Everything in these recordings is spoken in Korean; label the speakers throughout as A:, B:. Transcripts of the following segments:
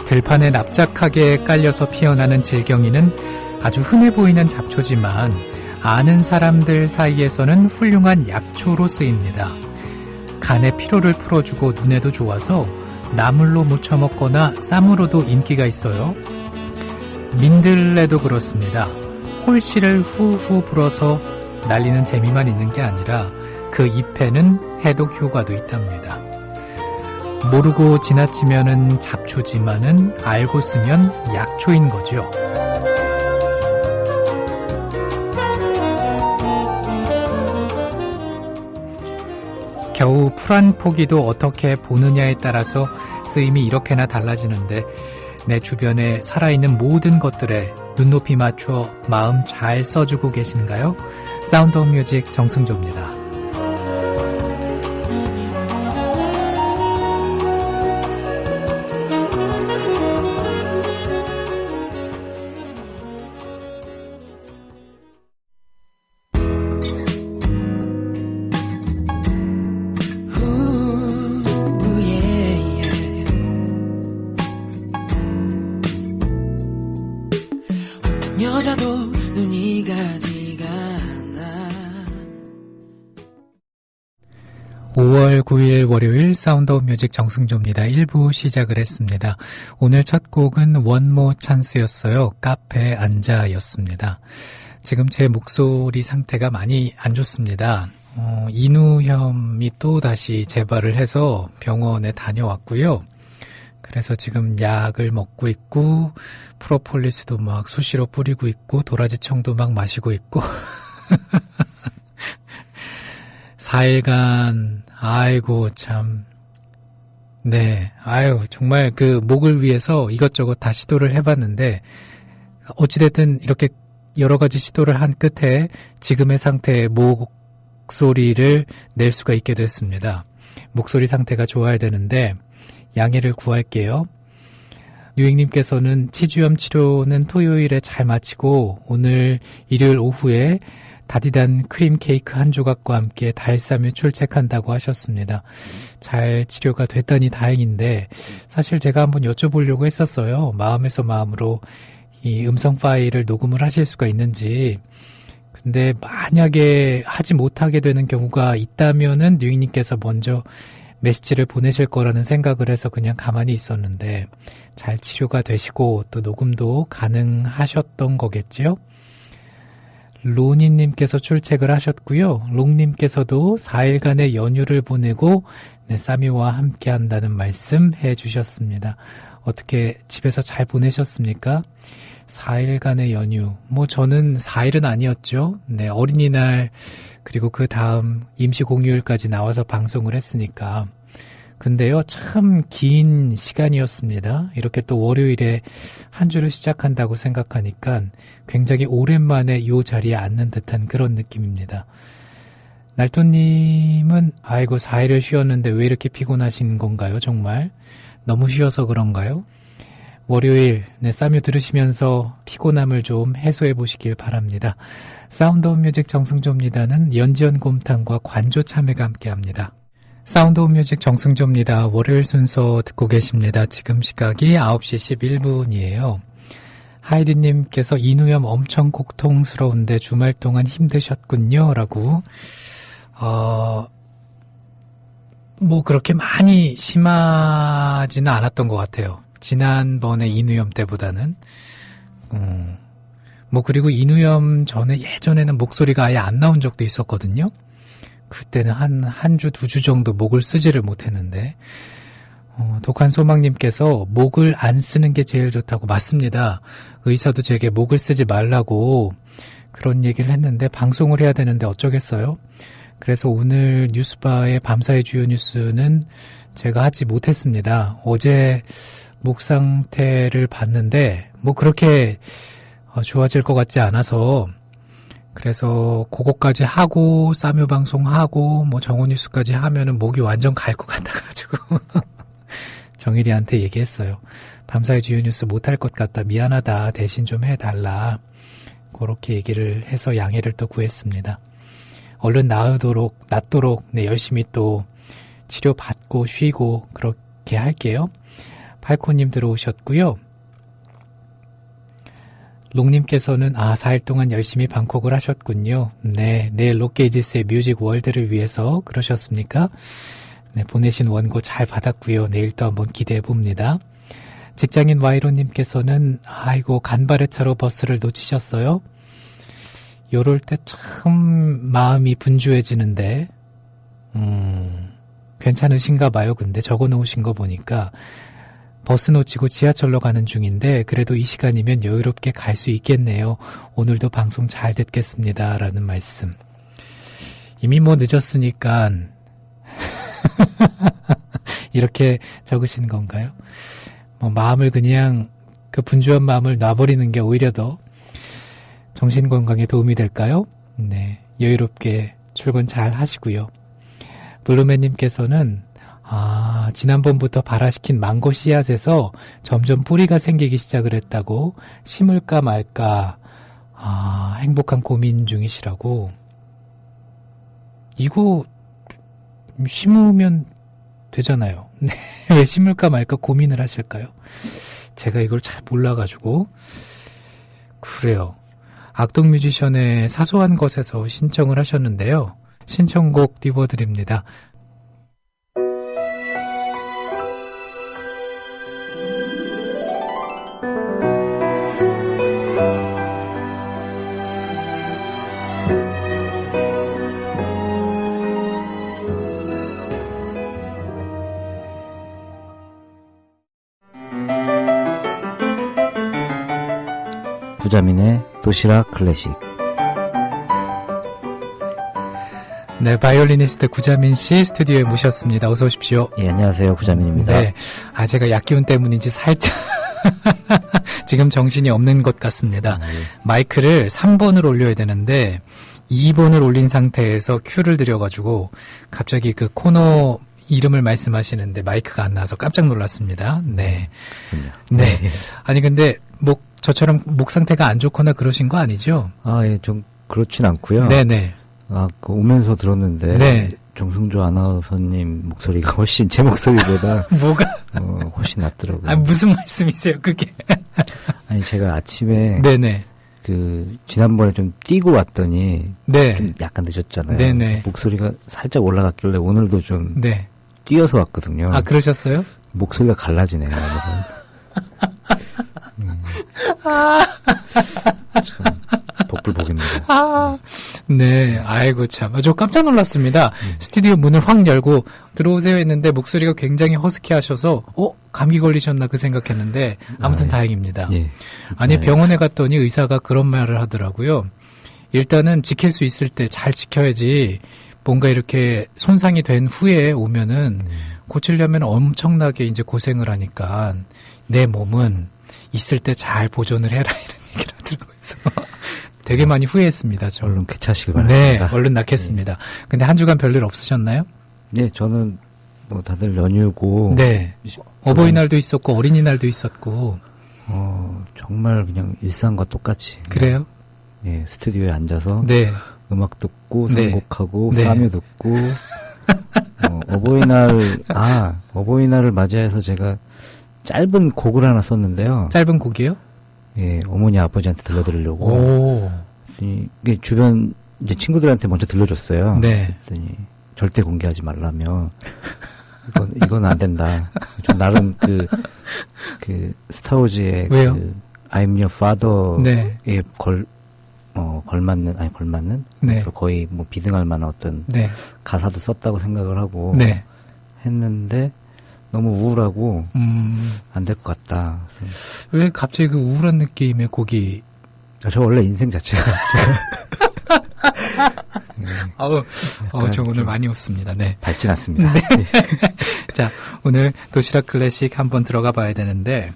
A: 들판에 납작하게 깔려서 피어나는 질경이는 아주 흔해 보이는 잡초지만 아는 사람들 사이에서는 훌륭한 약초로 쓰입니다. 간의 피로를 풀어주고 눈에도 좋아서 나물로 무쳐 먹거나 쌈으로도 인기가 있어요. 민들레도 그렇습니다. 홀씨를 후후 불어서 날리는 재미만 있는 게 아니라 그 잎에는 해독 효과도 있답니다. 모르고 지나치면은 잡초지만은 알고 쓰면 약초인 거죠. 겨우 풀 한 포기도 어떻게 보느냐에 따라서 쓰임이 이렇게나 달라지는데 내 주변에 살아있는 모든 것들에 눈높이 맞춰 마음 잘 써주고 계신가요? 사운드 오브 뮤직 정승조입니다.
B: 여자도 눈이 가지가 않아.
A: 5월 9일 월요일 사운드 오브 뮤직 정승조입니다. 1부 시작을 했습니다. 오늘 첫 곡은 원모 찬스였어요. 카페 앉아였습니다. 지금 제 목소리 상태가 많이 안 좋습니다. 인후염이 또 다시 재발을 해서 병원에 다녀왔고요. 그래서 지금 약을 먹고 있고 프로폴리스도 막 수시로 뿌리고 있고 도라지청도 막 마시고 있고 4일간 아이고 참 네 아유 정말 그 목을 위해서 이것저것 다 시도를 해봤는데 어찌됐든 이렇게 여러 가지 시도를 한 끝에 지금의 상태의 목소리를 낼 수가 있게 됐습니다. 목소리 상태가 좋아야 되는데 양해를 구할게요. 유익님께서는 치주염 치료는 토요일에 잘 마치고 오늘 일요일 오후에 다디단 크림 케이크 한 조각과 함께 달쌈에 출첵한다고 하셨습니다. 잘 치료가 됐다니 다행인데 사실 제가 한번 여쭤보려고 했었어요. 마음에서 마음으로 이 음성 파일을 녹음을 하실 수가 있는지. 근데 만약에 하지 못하게 되는 경우가 있다면은 유익님께서 먼저 메시지를 보내실 거라는 생각을 해서 그냥 가만히 있었는데 잘 치료가 되시고 또 녹음도 가능하셨던 거겠지요? 로니님께서 출첵을 하셨고요. 롱님께서도 4일간의 연휴를 보내고 쌈이와 함께 한다는 말씀 해주셨습니다. 어떻게 집에서 잘 보내셨습니까? 4일간의 연휴. 저는 4일은 아니었죠. 네, 어린이날 그리고 그 다음 임시 공휴일까지 나와서 방송을 했으니까. 근데요, 참 긴 시간이었습니다. 이렇게 또 월요일에 한 주를 시작한다고 생각하니까 굉장히 오랜만에 이 자리에 앉는 듯한 그런 느낌입니다. 날토님은 아이고 4일을 쉬었는데 왜 이렇게 피곤하신 건가요? 정말 너무 쉬어서 그런가요? 월요일 쌈유 들으시면서 피곤함을 좀 해소해 보시길 바랍니다. 사운드 오브 뮤직 정승조입니다는 연지연 곰탕과 관조 참외가 함께합니다. 사운드 오브 뮤직 정승조입니다. 월요일 순서 듣고 계십니다. 지금 시각이 9시 11분이에요. 하이디님께서 인후염 엄청 고통스러운데 주말 동안 힘드셨군요. 라고 그렇게 많이 심하지는 않았던 것 같아요. 지난번에 인후염 때보다는. 그리고 인후염 전에 예전에는 목소리가 아예 안 나온 적도 있었거든요. 그때는 한 주, 2주 정도 목을 쓰지를 못했는데, 독한 소망님께서 목을 안 쓰는 게 제일 좋다고. 맞습니다. 의사도 제게 목을 쓰지 말라고 그런 얘기를 했는데, 방송을 해야 되는데 어쩌겠어요? 그래서 오늘 뉴스바의 밤사이 주요 뉴스는 제가 하지 못했습니다. 어제 목 상태를 봤는데 그렇게 좋아질 것 같지 않아서 그래서 그거까지 하고 쌈유 방송하고 정오 뉴스까지 하면은 목이 완전 갈 것 같아가지고 정일이한테 얘기했어요. 밤사이 주요 뉴스 못할 것 같다. 미안하다. 대신 좀 해달라. 그렇게 얘기를 해서 양해를 또 구했습니다. 얼른 낫도록 열심히 또 치료받고 쉬고 그렇게 할게요. 팔코님 들어오셨고요. 롱님께서는 4일 동안 열심히 방콕을 하셨군요. 네, 내일 록게이지스의 뮤직 월드를 위해서 그러셨습니까? 네, 보내신 원고 잘 받았고요. 내일 또 한번 기대해 봅니다. 직장인 와이로님께서는 아이고 간발의 차로 버스를 놓치셨어요. 요럴 때 참 마음이 분주해지는데 괜찮으신가 봐요. 근데 적어놓으신 거 보니까 버스 놓치고 지하철로 가는 중인데 그래도 이 시간이면 여유롭게 갈 수 있겠네요. 오늘도 방송 잘 듣겠습니다. 라는 말씀. 이미 뭐 늦었으니까 이렇게 적으신 건가요? 마음을 그냥 그 분주한 마음을 놔버리는 게 오히려 더 정신건강에 도움이 될까요? 네, 여유롭게 출근 잘 하시고요. 블루맨님께서는 지난번부터 발화시킨 망고 씨앗에서 점점 뿌리가 생기기 시작을 했다고 심을까 말까 행복한 고민 중이시라고. 이거 심으면 되잖아요. 네, 왜 심을까 말까 고민을 하실까요? 제가 이걸 잘 몰라가지고. 그래요. 악동 뮤지션의 사소한 것에서 신청을 하셨는데요. 신청곡 띄워드립니다.
C: 구자민의 도시락 클래식.
A: 네, 바이올리니스트 구자민 씨 스튜디오에 모셨습니다. 어서 오십시오.
C: 예, 안녕하세요. 구자민입니다.
A: 네, 제가 약기운 때문인지 살짝 지금 정신이 없는 것 같습니다. 마이크를 3번을 올려야 되는데 2번을 올린 상태에서 큐를 들여가지고 갑자기 그 코너 이름을 말씀하시는데 마이크가 안 나와서 깜짝 놀랐습니다. 네. 네. 아니 근데 저처럼 목 상태가 안 좋거나 그러신 거 아니죠?
C: 예, 좀 그렇진 않고요.
A: 네네.
C: 오면서 들었는데
A: 네.
C: 정승조 아나운서님 목소리가 훨씬 제 목소리보다
A: 뭐가
C: 훨씬 낫더라고요.
A: 무슨 말씀이세요, 그게?
C: 아니 제가 아침에
A: 네네.
C: 지난번에 좀 뛰고 왔더니
A: 네.
C: 좀 약간 늦었잖아요.
A: 네네.
C: 목소리가 살짝 올라갔길래 오늘도 좀
A: 네.
C: 뛰어서 왔거든요.
A: 그러셨어요?
C: 목소리가 갈라지네요. 참 복불복입니다.
A: 네, 아이고 참, 저 깜짝 놀랐습니다. 스튜디오 문을 확 열고 들어오세요 했는데 목소리가 굉장히 허스키하셔서 감기 걸리셨나 그 생각했는데 아무튼 다행입니다.
C: 예.
A: 아니 병원에 갔더니 의사가 그런 말을 하더라고요. 일단은 지킬 수 있을 때 잘 지켜야지. 뭔가 이렇게 손상이 된 후에 오면은 고치려면 엄청나게 이제 고생을 하니까 내 몸은 있을 때 잘 보존을 해라 이런 얘기를 하더라고요. 되게 많이 후회했습니다. 저.
C: 얼른 쾌차하시길 바랍니다.
A: 네, 얼른 낫겠습니다. 근데 한 주간 별일 없으셨나요?
C: 네, 저는 다들 연휴고.
A: 네. 어버이날도 있었고 어린이날도 있었고.
C: 정말 그냥 일상과 똑같이.
A: 그래요?
C: 예, 스튜디오에 앉아서.
A: 네.
C: 음악 듣고
A: 네.
C: 선곡하고
A: 네.
C: 싸며 듣고. 어버이날을 맞이해서 제가 짧은 곡을 하나 썼는데요.
A: 짧은 곡이요?
C: 예, 어머니 아버지한테 들려드리려고.
A: 오.
C: 이게 주변 이제 친구들한테 먼저 들려줬어요.
A: 네.
C: 그랬더니 절대 공개하지 말라며. 이건 안 된다. 좀 나름 스타워즈의
A: 왜요?
C: I'm Your Father에
A: 네.
C: 걸맞는?
A: 네.
C: 거의 비등할 만한 어떤
A: 네.
C: 가사도 썼다고 생각을 하고
A: 네.
C: 했는데 너무 우울하고 안 될 것 같다. 그래서
A: 왜 갑자기 그 우울한 느낌의 곡이?
C: 저 원래 인생 자체가
A: 저 오늘 많이 웃습니다. 네.
C: 밝진 않습니다.
A: 네. 자, 오늘 도시락 클래식 한번 들어가 봐야 되는데,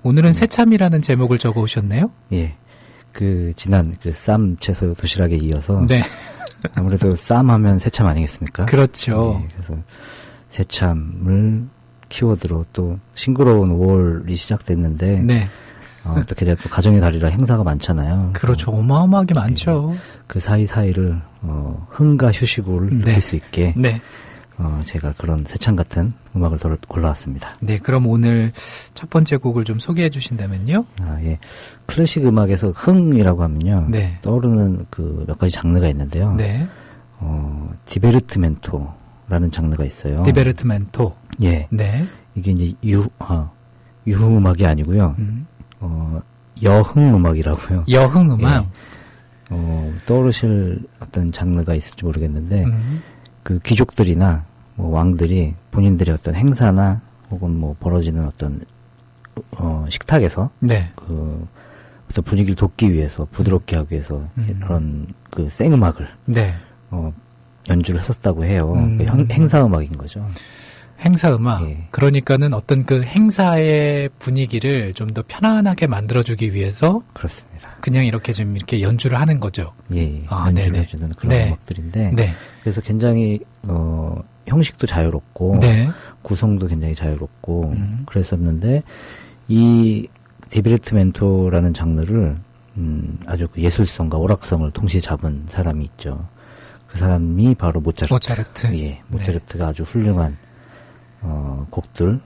A: 오늘은 새참이라는 제목을 적어 오셨네요?
C: 예. 지난 쌈 채소 도시락에 이어서.
A: 네.
C: 아무래도 쌈 하면 새참 아니겠습니까?
A: 그렇죠.
C: 예, 그래서 새참을 키워드로 또 싱그러운 5월이 시작됐는데.
A: 네.
C: 또 게다가 또 가정의 달이라 행사가 많잖아요.
A: 그렇죠. 어마어마하게 많죠.
C: 그 사이사이를 흥과 휴식을
A: 네.
C: 느낄 수 있게
A: 네.
C: 제가 그런 새찬 같은 음악을 골라왔습니다.
A: 네, 그럼 오늘 첫 번째 곡을 좀 소개해 주신다면요?
C: 예. 클래식 음악에서 흥이라고 하면요.
A: 네.
C: 떠오르는 그 몇 가지 장르가 있는데요.
A: 네.
C: 디베르트멘토라는 장르가 있어요.
A: 디베르트멘토.
C: 예.
A: 네.
C: 이게 이제 유흥 음악이 아니고요. 여흥 음악이라고요.
A: 여흥 음악.
C: 예. 떠오르실 어떤 장르가 있을지 모르겠는데, 그 귀족들이나 뭐 왕들이 본인들의 어떤 행사나 혹은 뭐 벌어지는 어떤 식탁에서
A: 네.
C: 그 어떤 분위기를 돋기 위해서 부드럽게 하기 위해서 그런 그 생음악을
A: 네.
C: 연주를 했었다고 해요. 그 행사 음악인 거죠.
A: 행사 음악.
C: 예.
A: 그러니까는 어떤 그 행사의 분위기를 좀 더 편안하게 만들어주기 위해서
C: 그렇습니다.
A: 그냥 이렇게 좀 이렇게 연주를 하는 거죠.
C: 예,
A: 아,
C: 연주를
A: 네네.
C: 해주는 그런
A: 네.
C: 음악들인데,
A: 네.
C: 그래서 굉장히 형식도 자유롭고
A: 네.
C: 구성도 굉장히 자유롭고 그랬었는데, 이 디베르트멘토라는 장르를 아주 그 예술성과 오락성을 동시에 잡은 사람이 있죠. 그 사람이 바로 모차르트. 예, 모차르트가 아주 훌륭한 곡들을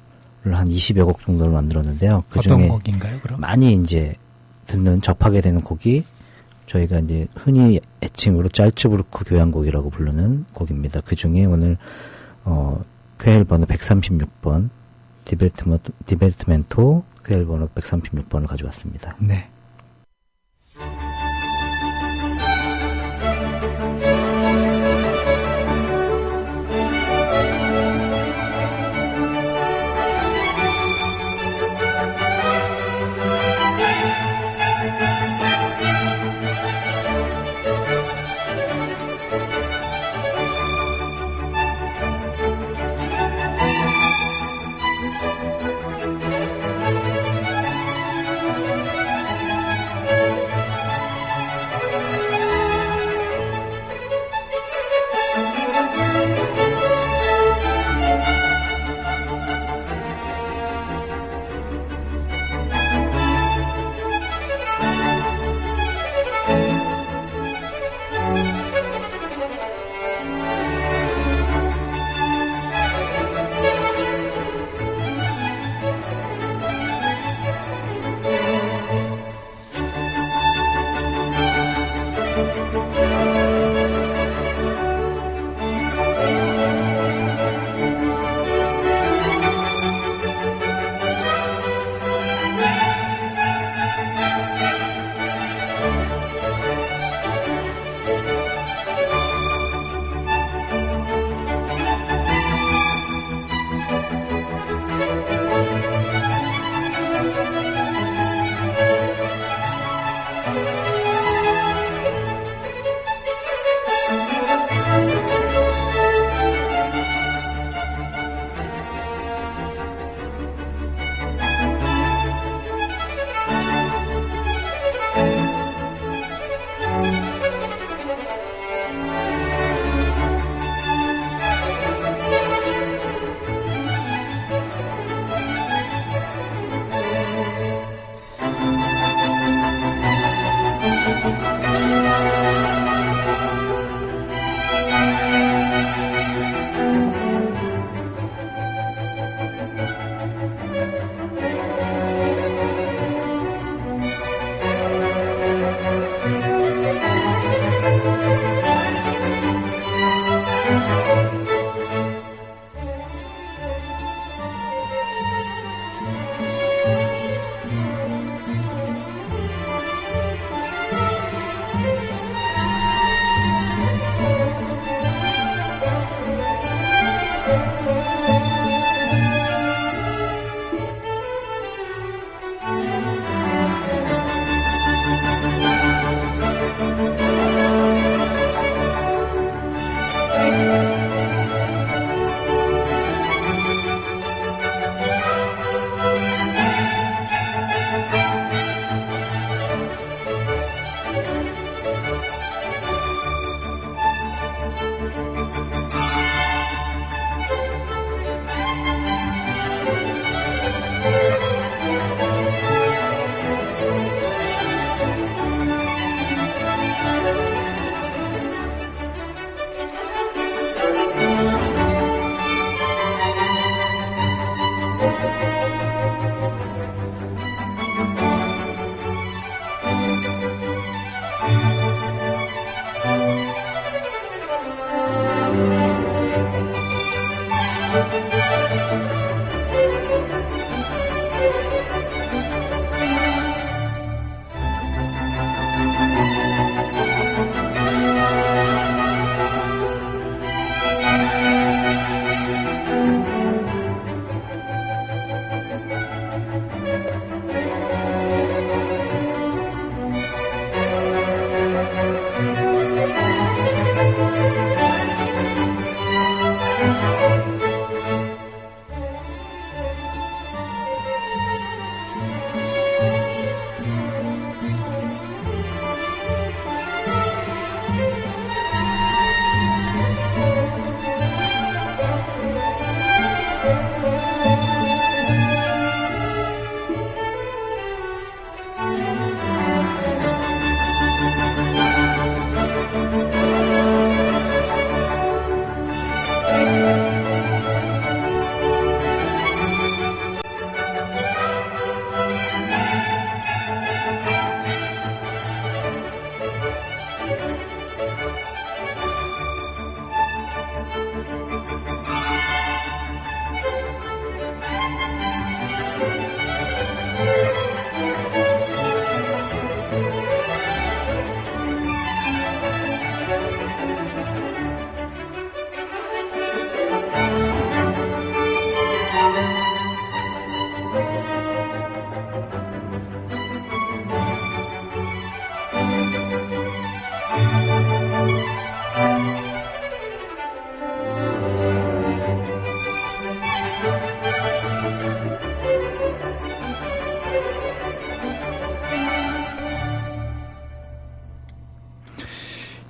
C: 한 20여 곡 정도를 만들었는데요. 그
A: 어떤
C: 중에
A: 곡인가요, 그럼?
C: 많이 이제 접하게 되는 곡이 저희가 이제 흔히 애칭으로 짤츠부르크 교향곡이라고 부르는 곡입니다. 그 중에 오늘 퀘일 번호 136번 디베르트멘토 퀘일 번호 136번을 가져왔습니다.
A: 네.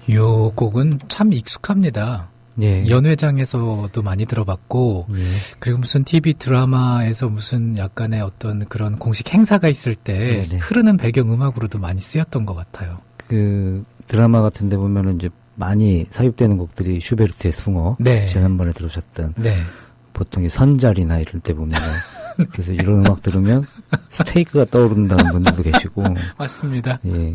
A: 요 곡은 참 익숙합니다.
C: 예.
A: 연회장에서도 많이 들어봤고,
C: 예.
A: 그리고 무슨 TV 드라마에서 무슨 약간의 어떤 그런 공식 행사가 있을 때
C: 네네.
A: 흐르는 배경음악으로도 많이 쓰였던 것 같아요.
C: 그 드라마 같은 데 보면은 이제 많이 삽입되는 곡들이 슈베르트의 숭어.
A: 네.
C: 지난번에 들으셨던
A: 네.
C: 보통 이 선자리나 이럴 때 보면은 그래서 이런 음악 들으면 스테이크가 떠오른다는 분들도 계시고.
A: 맞습니다.
C: 예.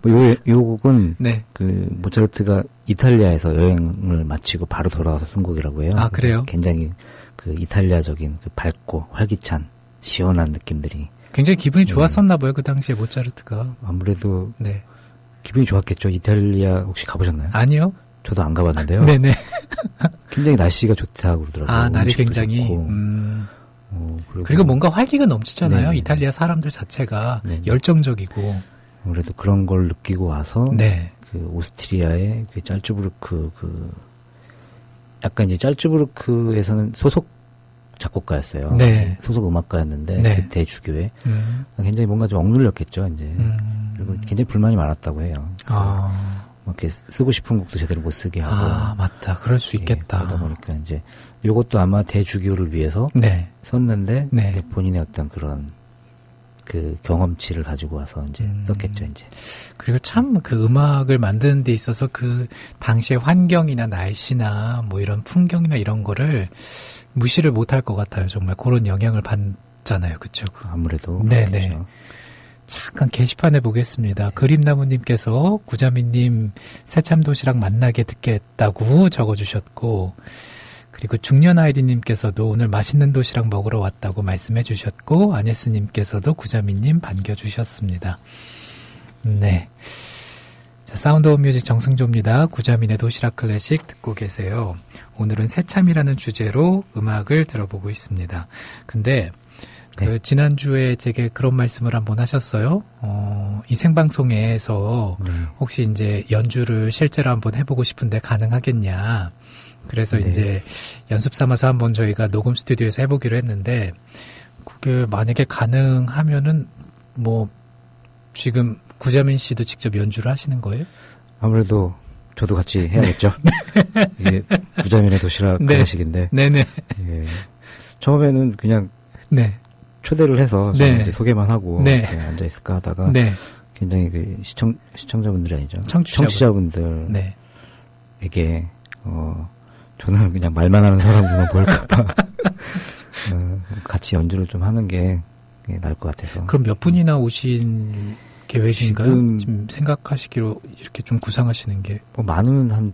C: 뭐 요 곡은
A: 네.
C: 그 모차르트가 이탈리아에서 여행을 마치고 바로 돌아와서 쓴 곡이라고 해요.
A: 아, 그래요?
C: 굉장히 그 이탈리아적인 그 밝고 활기찬 시원한 느낌들이
A: 굉장히 기분이 좋았었나 봐요, 그 당시에 모차르트가.
C: 아무래도
A: 네.
C: 기분이 좋았겠죠. 이탈리아 혹시 가보셨나요?
A: 아니요?
C: 저도 안 가봤는데요.
A: 네네.
C: 굉장히 날씨가 좋다고 그러더라고요.
A: 아, 날이
C: 음식도
A: 굉장히.
C: 좋고.
A: 그리고 뭔가 활기가 넘치잖아요.
C: 네네.
A: 이탈리아 사람들 자체가
C: 네네.
A: 열정적이고.
C: 아무래도 그런 걸 느끼고 와서
A: 네.
C: 그 오스트리아의 그 짤츠부르크 약간 이제 짤츠부르크에서는 소속 작곡가였어요.
A: 네.
C: 소속 음악가였는데
A: 네.
C: 그 대주교에 굉장히 뭔가 좀 억눌렸겠죠. 이제 그리고 굉장히 불만이 많았다고 해요. 막 이렇게 쓰고 싶은 곡도 제대로 못 쓰게 하고.
A: 아, 맞다. 그럴 수 있겠다.
C: 그러다 보니까 이제 이것도 아마 대주교를 위해서
A: 네.
C: 썼는데
A: 네.
C: 이제 본인의 어떤 그런 그 경험치를 가지고 와서 이제 썼겠죠, 이제.
A: 그리고 참 그 음악을 만드는 데 있어서 그 당시의 환경이나 날씨나 뭐 이런 풍경이나 이런 거를 무시를 못할 것 같아요. 정말 그런 영향을 받잖아요. 그쵸?
C: 아무래도.
A: 네네.
C: 그렇죠.
A: 잠깐 게시판에 보겠습니다. 그림나무님께서 구자민님 새참도시락 만나게 듣겠다고 적어주셨고, 그리고 중년아이디님께서도 오늘 맛있는 도시락 먹으러 왔다고 말씀해 주셨고, 아네스님께서도 구자민님 반겨주셨습니다. 네. 자, 사운드 오브 뮤직 정승조입니다. 구자민의 도시락 클래식 듣고 계세요. 오늘은 새참이라는 주제로 음악을 들어보고 있습니다. 근데 그 지난주에 제게 그런 말씀을 한번 하셨어요. 이 생방송에서 혹시 이제 연주를 실제로 한번 해보고 싶은데 가능하겠냐. 그래서
C: 네.
A: 이제 연습 삼아서 한번 저희가 녹음 스튜디오에서 해보기로 했는데, 그게 만약에 가능하면은 뭐 지금 구자민 씨도 직접 연주를 하시는 거예요?
C: 아무래도 저도 같이 해야겠죠. 이게 구자민의 도시락
A: 네.
C: 클래식인데.
A: 네네.
C: 예. 처음에는 그냥
A: 네.
C: 초대를 해서
A: 네.
C: 이제 소개만 하고
A: 네.
C: 이렇게 앉아 있을까 하다가
A: 네.
C: 굉장히 그 시청자분들이 아니죠.
A: 청취자분들에게
C: 청취자분들에게 저는 그냥 말만 하는 사람으로만 보일까봐 같이 연주를 좀 하는 게 나을 것 같아서.
A: 그럼 몇 분이나 오신 계획인가요? 지금 생각하시기로 이렇게 좀 구상하시는 게.
C: 뭐 많으면 한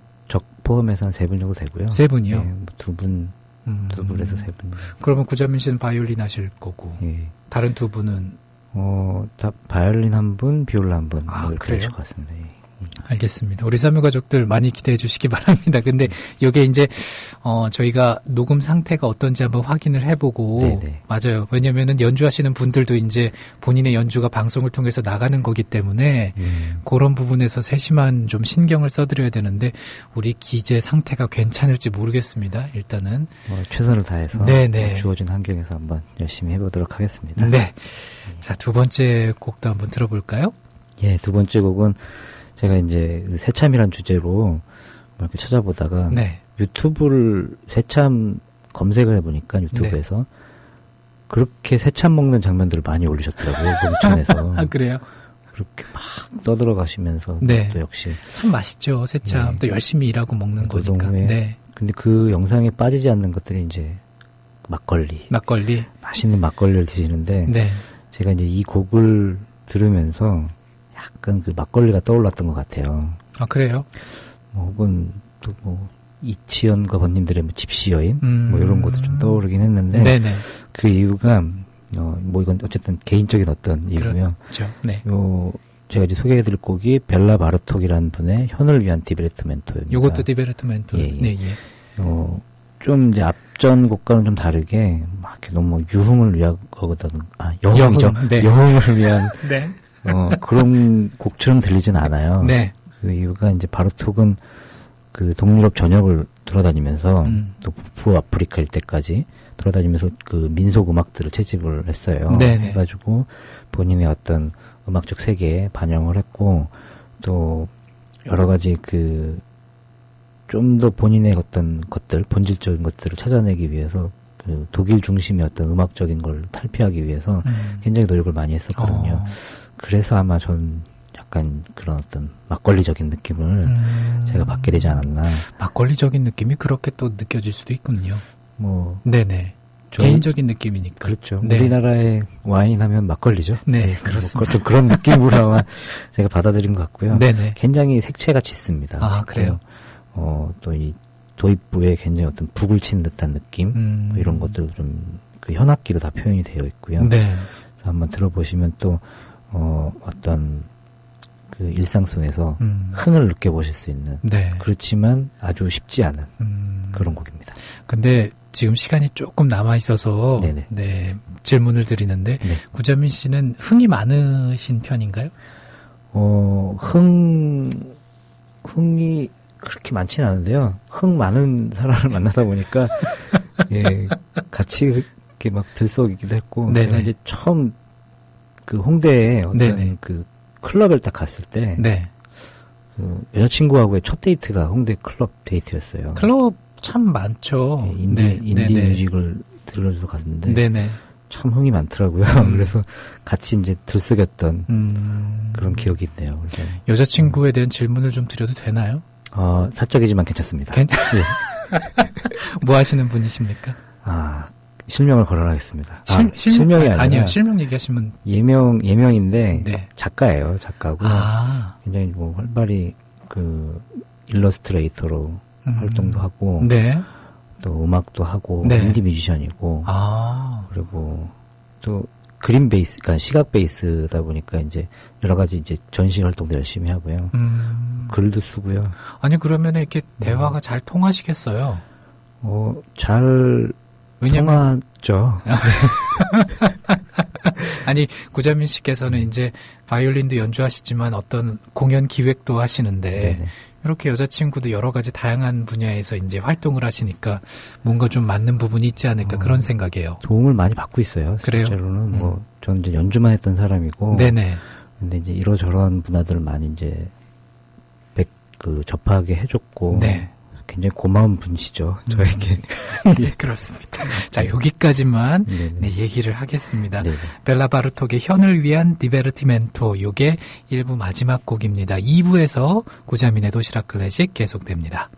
C: 포함해서 한 3분 정도 되고요.
A: 3분이요?
C: 예, 뭐 2분, 2분에서 3분.
A: 그러면 구자민 씨는 바이올린 하실 거고.
C: 예.
A: 다른 두 분은?
C: 다 바이올린 1분, 비올라 1분.
A: 아,
C: 뭐 이렇게
A: 그래요?
C: 하실 것 같습니다. 예.
A: 알겠습니다. 우리 사무 가족들 많이 기대해 주시기 바랍니다. 근데 이게 이제 저희가 녹음 상태가 어떤지 한번 확인을 해보고.
C: 네네.
A: 맞아요. 왜냐면은 연주하시는 분들도 이제 본인의 연주가 방송을 통해서 나가는 거기 때문에 그런 부분에서 세심한 좀 신경을 써드려야 되는데 우리 기재 상태가 괜찮을지 모르겠습니다. 일단은
C: 최선을 다해서
A: 네네.
C: 주어진 환경에서 한번 열심히 해보도록 하겠습니다.
A: 네. 자, 두 번째 곡도 한번 들어볼까요?
C: 예, 두 번째 곡은 제가 이제 새참이란 주제로 이렇게 찾아보다가
A: 네.
C: 유튜브를 새참 검색을 해보니까 유튜브에서 그렇게 새참 먹는 장면들을 많이 올리셨더라고요. 봉천에서.
A: 아, 그래요?
C: 그렇게 막 떠들어가시면서 또 역시
A: 참 맛있죠. 새참. 또 열심히 일하고 먹는 거니까.
C: 노동후에. 근데 그 영상에 빠지지 않는 것들이 이제 막걸리. 맛있는 막걸리를 드시는데 제가 이제 이 곡을 들으면서 약간 그 막걸리가 떠올랐던 것 같아요.
A: 아, 그래요?
C: 혹은 또 이치현과 번님들의 집시 여인 뭐 이런 것도 좀 떠오르긴 했는데 그 이유가 이건 어쨌든 개인적인 어떤 이유고요.
A: 그렇죠.
C: 제가 이제 소개해드릴 곡이 벨라 바르톡이라는 분의 현을 위한 디베르트멘토입니다.
A: 이것도 디베르트멘토.
C: 좀 이제 앞전 곡과는 좀 다르게 막 이렇게 너무 유흥을 위하거든. 여흥이죠. 여흥을 위한 그런 곡처럼 들리진 않아요. 그 이유가 이제 바르톡은 그 동유럽 전역을 돌아다니면서 또 북아프리카 일대까지 돌아다니면서 그 민속 음악들을 채집을 했어요. 해가지고 본인의 어떤 음악적 세계에 반영을 했고 또 여러 가지 좀 더 본인의 어떤 것들, 본질적인 것들을 찾아내기 위해서 그 독일 중심의 어떤 음악적인 걸 탈피하기 위해서 굉장히 노력을 많이 했었거든요. 그래서 아마 전 약간 그런 어떤 막걸리적인 느낌을 제가 받게 되지 않았나.
A: 막걸리적인 느낌이 그렇게 또 느껴질 수도 있군요.
C: 저희,
A: 개인적인 느낌이니까.
C: 그렇죠. 우리나라의 와인 하면 막걸리죠.
A: 그렇습니다.
C: 그런 느낌으로 아마 제가 받아들인 것 같고요. 굉장히 색채가 짙습니다.
A: 아, 그래요?
C: 또 이 도입부에 굉장히 어떤 북을 친 듯한 느낌, 뭐 이런 것들도 좀 그 현악기로 다 표현이 되어 있고요. 그래서 한번 들어보시면 또 어떤 그 일상 속에서 흥을 느껴보실 수 있는 그렇지만 아주 쉽지 않은 그런 곡입니다.
A: 근데 지금 시간이 조금 남아 있어서 질문을 드리는데 구자민 씨는 흥이 많으신 편인가요?
C: 흥이 그렇게 많지는 않은데요. 흥 많은 사람을 만나다 보니까 같이 이렇게 막 들썩이기도 했고 제가 이제 처음 그 홍대에 어떤 그 클럽을 딱 갔을 때 그 여자친구하고의 첫 데이트가 홍대 클럽 데이트였어요.
A: 클럽 참 많죠.
C: 인디 뮤직을 들으러 갔는데 참 흥이 많더라고요. 그래서 같이 이제 들썩였던 그런 기억이 있네요. 그래서
A: 여자친구에 대한 질문을 좀 드려도 되나요?
C: 사적이지만 괜찮습니다.
A: 뭐 하시는 분이십니까?
C: 실명을 거론하겠습니다.
A: 실명이 아니요. 실명 얘기하시면
C: 예명인데 작가예요. 작가고 굉장히 뭐 활발히 그 일러스트레이터로 활동도 하고 또 음악도 하고 인디 뮤지션이고 그리고 또 그림 베이스, 그러니까 시각 베이스다 보니까 이제 여러 가지 이제 전시 활동도 열심히 하고요. 글도 쓰고요.
A: 아니 그러면 이렇게 대화가 잘 통하시겠어요?
C: 잘 통하죠.
A: 아니 구자민 씨께서는 이제 바이올린도 연주하시지만 어떤 공연 기획도 하시는데 이렇게 여자친구도 여러 가지 다양한 분야에서 이제 활동을 하시니까 뭔가 좀 맞는 부분이 있지 않을까 그런 생각이에요.
C: 도움을 많이 받고 있어요.
A: 그래요?
C: 실제로는 저는 이제 연주만 했던 사람이고. 근데 이제 이러저러한 문화들을 많이 이제 접하게 해줬고. 굉장히 고마운 분이시죠, 저에게.
A: 그렇습니다. 자, 여기까지만 얘기를 하겠습니다. 벨라 바르톡의 현을 위한 디베르티멘토, 요게 1부 마지막 곡입니다. 2부에서 구자민의 도시락 클래식 계속됩니다.